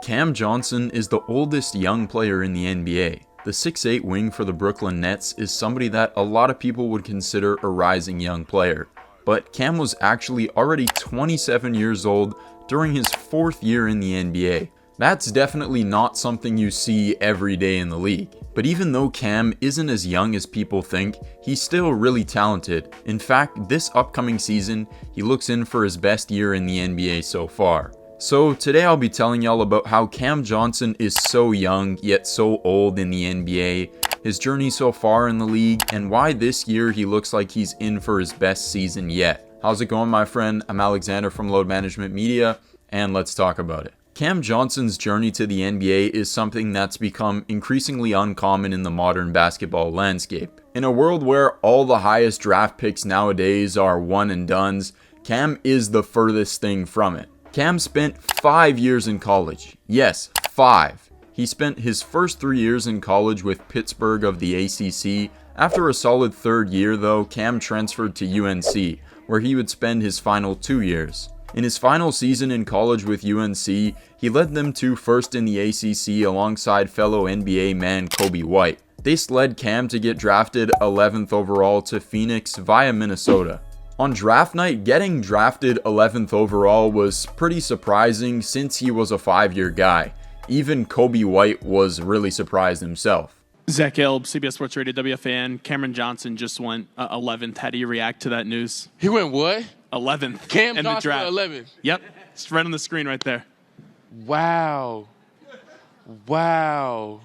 Cam Johnson is the oldest young player in the NBA. The 6'8" wing for the Brooklyn Nets is somebody that a lot of people would consider a rising young player. But Cam was actually already 27 years old during his 4th year in the NBA. That's definitely not something you see every day in the league. But even though Cam isn't as young as people think, he's still really talented. In fact, this upcoming season, he looks in for his best year in the NBA so far. So today I'll be telling y'all about how Cam Johnson is so young yet so old in the NBA, his journey so far in the league, and why this year he looks like he's in for his best season yet. How's it going, my friend? I'm Alexander from Load Management Media, and let's talk about it. Cam Johnson's journey to the NBA is something that's become increasingly uncommon in the modern basketball landscape. In a world where all the highest draft picks nowadays are one and dones, Cam is the furthest thing from it. Cam spent 5 years in college. Yes, 5. He spent his first 3 years in college with Pittsburgh of the ACC. After a solid 3rd year though, Cam transferred to UNC, where he would spend his final 2 years. In his final season in college with UNC, he led them to first in the ACC alongside fellow NBA man Kobe White. This led Cam to get drafted 11th overall to Phoenix via Minnesota. On draft night, getting drafted 11th overall was pretty surprising since he was a 5-year guy. Even Kobe White was really surprised himself. Zach Elb, CBS Sports Radio, WFAN. Cameron Johnson just went 11th. How do you react to that news? He went what? 11th. Cam in the Johnson draft. went 11th. Yep, it's right on the screen right there. Wow. Wow.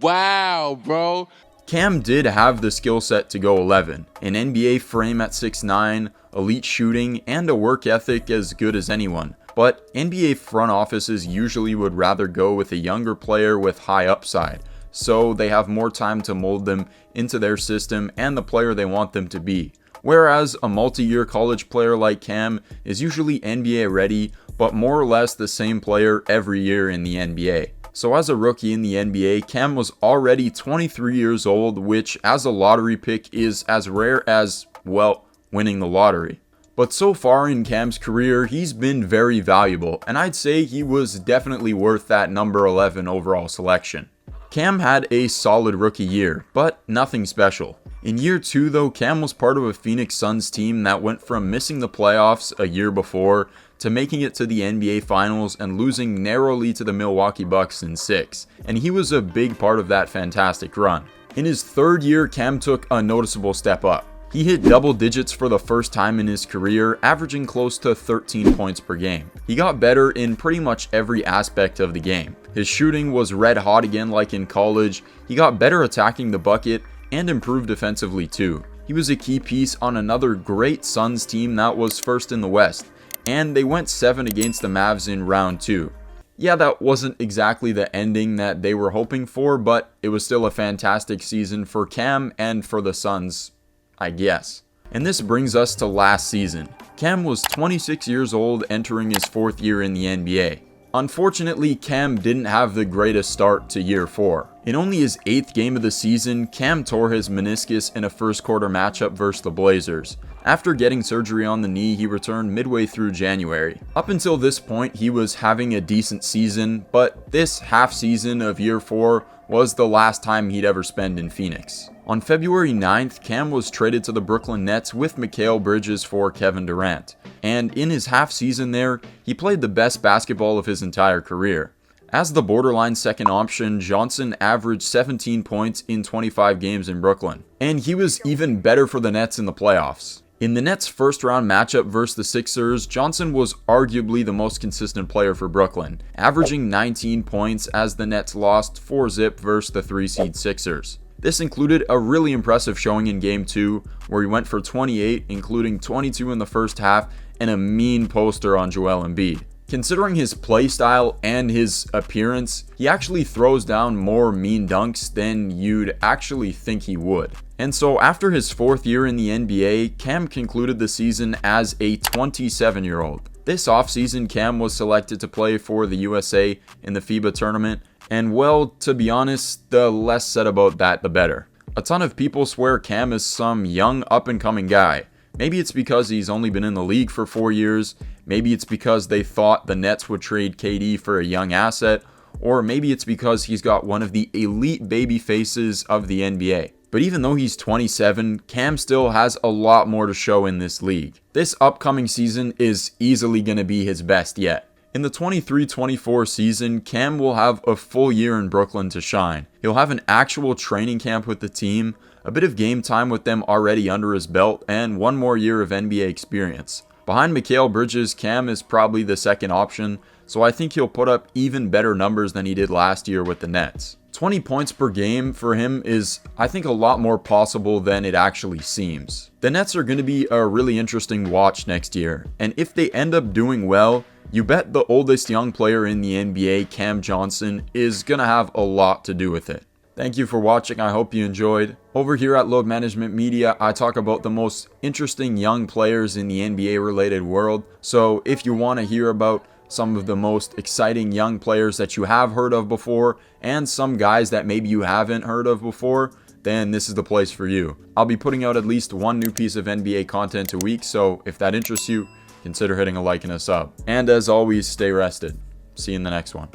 Wow, bro. Cam did have the skill set to go 11, an NBA frame at 6'9", elite shooting, and a work ethic as good as anyone. But NBA front offices usually would rather go with a younger player with high upside, so they have more time to mold them into their system and the player they want them to be. Whereas a multi-year college player like Cam is usually NBA ready, but more or less the same player every year in the NBA. So as a rookie in the NBA, Cam was already 23 years old, which as a lottery pick is as rare as, well, winning the lottery. But so far in Cam's career, he's been very valuable, and I'd say he was definitely worth that number 11 overall selection. Cam had a solid rookie year, but nothing special. In year 2 though, Cam was part of a Phoenix Suns team that went from missing the playoffs a year before to making it to the NBA Finals and losing narrowly to the Milwaukee Bucks in 6, and he was a big part of that fantastic run. In his 3rd year, Cam took a noticeable step up. He hit double digits for the first time in his career, averaging close to 13 points per game. He got better in pretty much every aspect of the game. His shooting was red hot again like in college, he got better attacking the bucket, and improved defensively too. He was a key piece on another great Suns team that was first in the West, and they went 7 against the Mavs in round 2. Yeah, that wasn't exactly the ending that they were hoping for, but it was still a fantastic season for Cam and for the Suns, I guess. And this brings us to last season. Cam was 26 years old entering his 4th year in the NBA. Unfortunately, Cam didn't have the greatest start to year 4. In only his 8th game of the season, Cam tore his meniscus in a first quarter matchup versus the Blazers. After getting surgery on the knee, he returned midway through January. Up until this point, he was having a decent season, but this half season of year 4 was the last time he'd ever spend in Phoenix. On February 9th, Cam was traded to the Brooklyn Nets with Mikal Bridges for Kevin Durant. And in his half season there, he played the best basketball of his entire career. As the borderline second option, Johnson averaged 17 points in 25 games in Brooklyn. And he was even better for the Nets in the playoffs. In the Nets' first round matchup versus the Sixers, Johnson was arguably the most consistent player for Brooklyn, averaging 19 points as the Nets lost 4-0 versus the 3-seed Sixers. This included a really impressive showing in Game 2, where he went for 28, including 22 in the first half, and a mean poster on Joel Embiid. Considering his play style and his appearance, he actually throws down more mean dunks than you'd actually think he would. And so after his 4th year in the NBA, Cam concluded the season as a 27-year-old. This offseason, Cam was selected to play for the USA in the FIBA tournament, and well, to be honest, the less said about that, the better. A ton of people swear Cam is some young up-and-coming guy. Maybe it's because he's only been in the league for 4 years, maybe it's because they thought the Nets would trade KD for a young asset, or maybe it's because he's got one of the elite baby faces of the NBA. But even though he's 27, Cam still has a lot more to show in this league. This upcoming season is easily going to be his best yet. In the 23-24 season, Cam will have a full year in Brooklyn to shine. He'll have an actual training camp with the team, a bit of game time with them already under his belt, and one more year of NBA experience. Behind Mikal Bridges, Cam is probably the second option, so I think he'll put up even better numbers than he did last year with the Nets. 20 points per game for him is, I think, a lot more possible than it actually seems. The Nets are going to be a really interesting watch next year, and if they end up doing well, you bet the oldest young player in the NBA, Cam Johnson, is going to have a lot to do with it. Thank you for watching. I hope you enjoyed. Over here at Load Management Media, I talk about the most interesting young players in the NBA related world. So if you want to hear about some of the most exciting young players that you have heard of before and some guys that maybe you haven't heard of before, then this is the place for you. I'll be putting out at least one new piece of NBA content a week, so if that interests you, consider hitting a like and a sub. And as always, stay rested. See you in the next one.